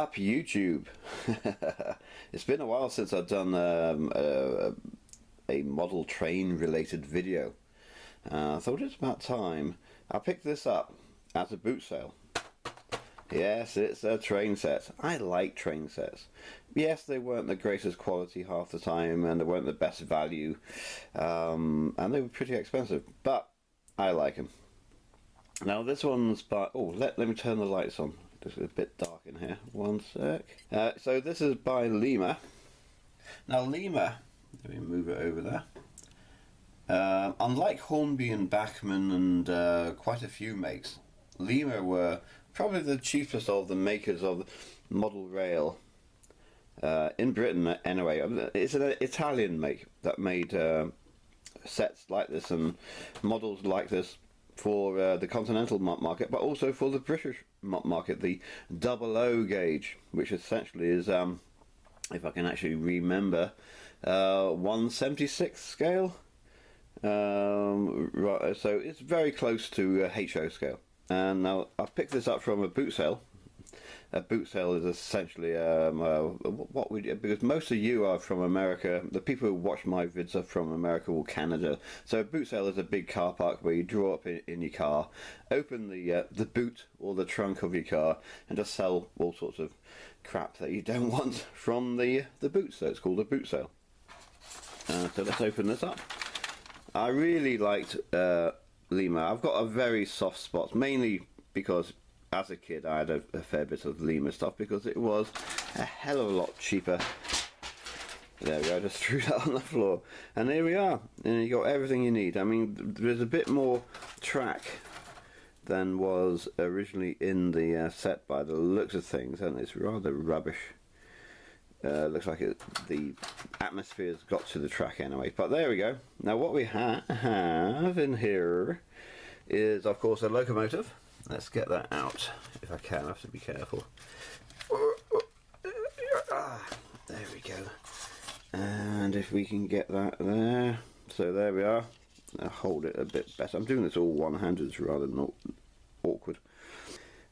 up, YouTube? It's been a while since I've done a model train related video. I thought it's about time. I picked this up at a boot sale. Yes, it's a train set. I like train sets. Yes, they weren't the greatest quality half the time, and they weren't the best value, and they were pretty expensive, but I like them. Now this one's by, oh, let me turn the lights on. It's a bit dark in here. One sec. So this is by LIMA. Now LIMA, let me move it over there. Unlike Hornby and Bachmann and quite a few makes, LIMA were probably the cheapest of the makers of model rail in Britain anyway. It's an Italian make that made sets like this and models like this for the continental market, but also for the British market, the 00 gauge, which essentially is, if I can actually remember, 1/76 scale. Right, so it's very close to HO scale. And now I've picked this up from a boot sale. A boot sale is essentially what we do, because most of you are from America. The people who watch my vids are from America or Canada. So a boot sale is a big car park where you draw up in your car, open the boot or the trunk of your car, and just sell all sorts of crap that you don't want from the boot. So it's called a boot sale. So let's open this up. I really liked LIMA. I've got a very soft spot, mainly because as a kid I had a fair bit of LIMA stuff because it was a hell of a lot cheaper. There we go, I just threw that on the floor. And here we are, and you got everything you need. I mean, there's a bit more track than was originally in the set by the looks of things, and it's rather rubbish. Looks like the atmosphere's got to the track anyway, but there we go. Now what we have in here is, of course, a locomotive. Let's get that out if I can. I have to be careful. There we go. And if we can get that there. So there we are. I'll hold it a bit better. I'm doing this all one-handed. It's rather not awkward.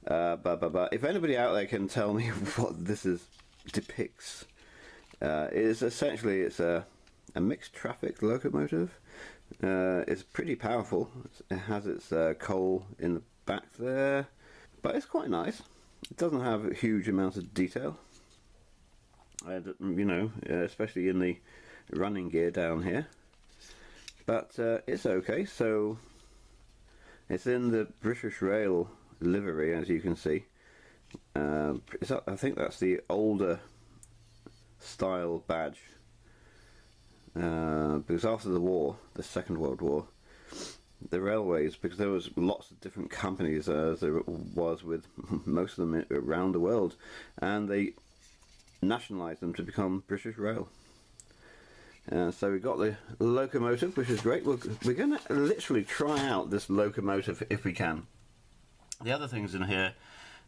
But if anybody out there can tell me what this depicts, it's essentially a mixed traffic locomotive. It's pretty powerful. It has its coal in the back there, but it's quite nice. It doesn't have a huge amount of detail, you know, especially in the running gear down here, but it's okay. So it's in the British Rail livery, as you can see. I think that's the older style badge, because after the war, the Second World War, the railways, because there was lots of different companies, as there was with most of them around the world, and they nationalised them to become British Rail. So we got the locomotive, which is great. We're going to literally try out this locomotive if we can. The other things in here,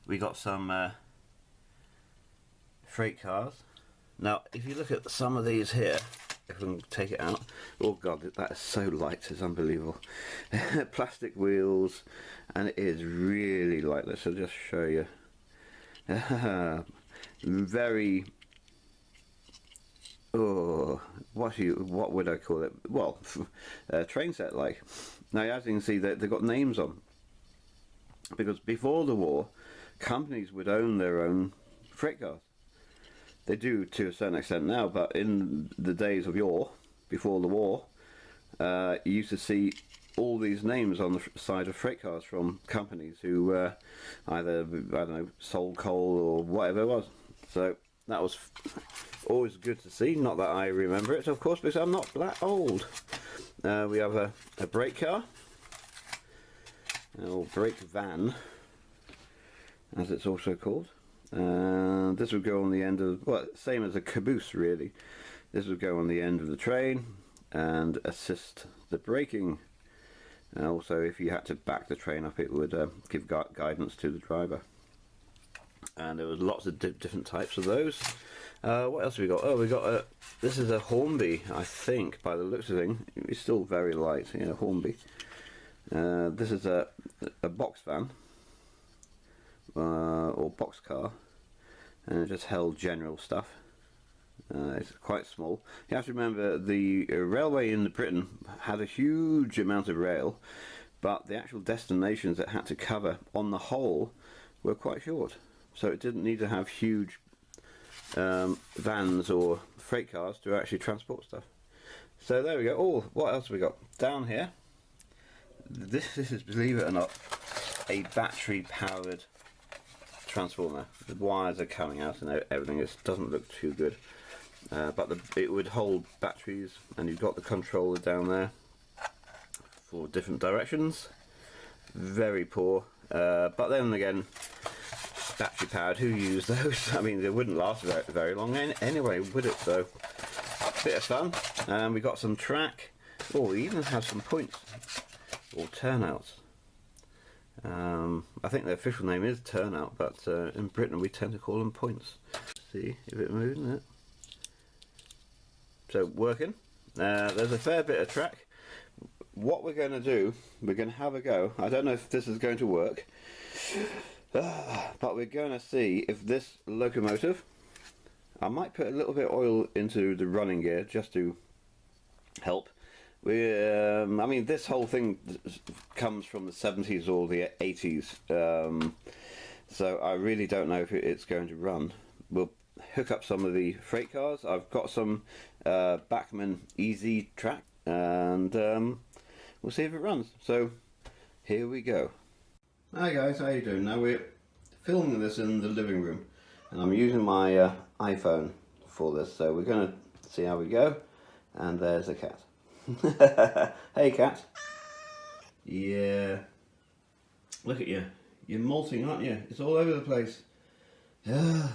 we got some freight cars. Now if you look at some of these here, if I can take it out, oh god, that is so light, it's unbelievable. Plastic wheels, and it is really light. Let's just show you. Very, oh, what would I call it? Well, train set like. Now as you can see, they've got names on, because before the war, companies would own their own freight cars. They do to a certain extent now, but in the days of yore, before the war, you used to see all these names on the side of freight cars from companies who either, I don't know, sold coal or whatever it was. So that was always good to see. Not that I remember it, of course, because I'm not that old. We have a brake car, or brake van, as it's also called. This would go on the end of, well, same as a caboose really. This would go on the end of the train and assist the braking. And also, if you had to back the train up, it would give guidance to the driver. And there was lots of different types of those. What else have we got? Oh, we got this is a Hornby, I think, by the looks of things. It's still very light, you know, Hornby. This is a box van, or box car. and it just held general stuff. It's quite small. You have to remember the railway in Britain had a huge amount of rail, but the actual destinations it had to cover on the whole were quite short, so it didn't need to have huge vans or freight cars to actually transport stuff. So there we go. Oh, what else have we got down here? This is, believe it or not, a battery powered transformer. The wires are coming out and everything. It doesn't look too good, but it would hold batteries, and you've got the controller down there for different directions. Very poor, but then again, battery powered, who used those? I mean, they wouldn't last very long anyway, would it? So bit of fun. And we got some track. Oh, we even have some points or turnouts. I think the official name is turnout, but in Britain we tend to call them points. See if it moves, isn't it? So working. There's a fair bit of track. What we're going to do, we're going to have a go. I don't know if this is going to work, but we're going to see if this locomotive, I might put a little bit of oil into the running gear just to help. I mean, this whole thing comes from the 70s or the 80s, so I really don't know if it's going to run. We'll hook up some of the freight cars. I've got some Bachmann easy track, and we'll see if it runs. So here we go. Hi guys, how you doing? Now we're filming this in the living room, and I'm using my iPhone for this, so we're going to see how we go. And there's a cat. Hey cat. Yeah. Look at you. You're molting, aren't you? It's all over the place. I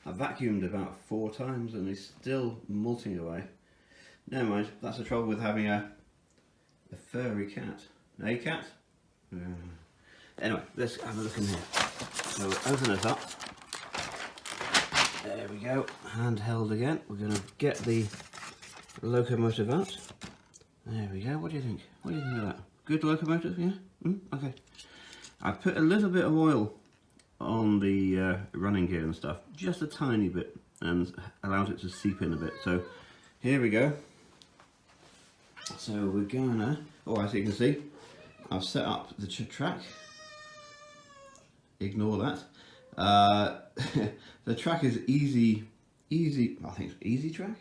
vacuumed about 4 times and it's still molting away. Never mind. That's the trouble with having a furry cat. Hey cat. Anyway, let's have a look in here. So we'll open it up. There we go. Handheld again. We're going to get the locomotive out. There we go. What do you think? What do you think of that? Good locomotive, yeah? Okay. I put a little bit of oil on the running gear and stuff, just a tiny bit, and allowed it to seep in a bit. So here we go. So we're gonna, oh, as you can see, I've set up the track. Ignore that. The track is easy. I think it's Easy Track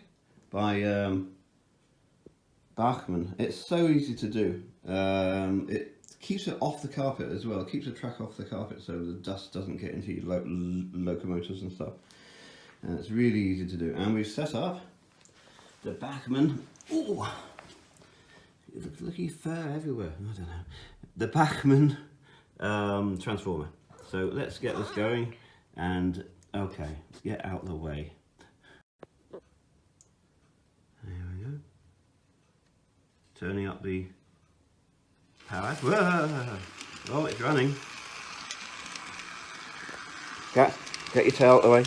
by Bachmann. It's so easy to do. It keeps it off the carpet as well. It keeps the track off the carpet so the dust doesn't get into your locomotives and stuff. And it's really easy to do. And we've set up the Bachmann. Oh, looky fur everywhere. I don't know. The Bachmann transformer. So let's get this going. And okay, get out of the way. Turning up the power. Whoa! Oh, it's running. Cat, get your tail out of the way.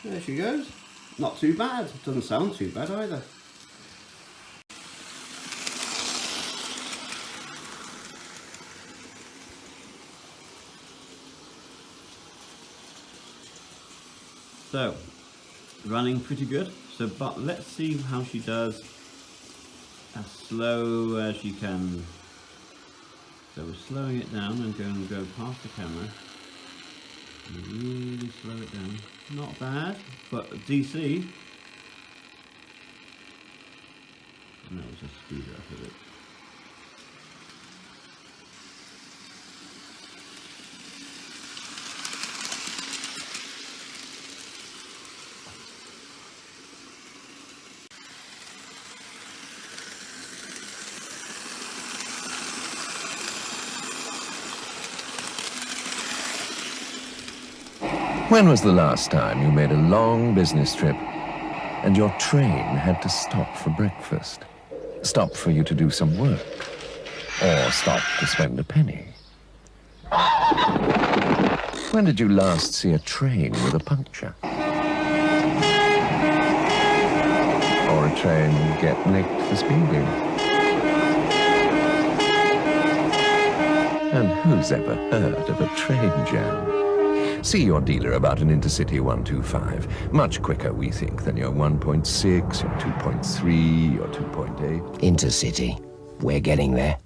There she goes. Not too bad. Doesn't sound too bad either. So, running pretty good. So, but let's see how she does as slow as she can. So we're slowing it down and going to go past the camera and really slow it down. Not bad, but DC. And that was just speed it up a bit. When was the last time you made a long business trip and your train had to stop for breakfast? Stop for you to do some work? Or stop to spend a penny? When did you last see a train with a puncture? Or a train get nicked for speeding? And who's ever heard of a train jam? See your dealer about an Intercity 125. Much quicker, we think, than your 1.6, your 2.3, your 2.8. Intercity. We're getting there.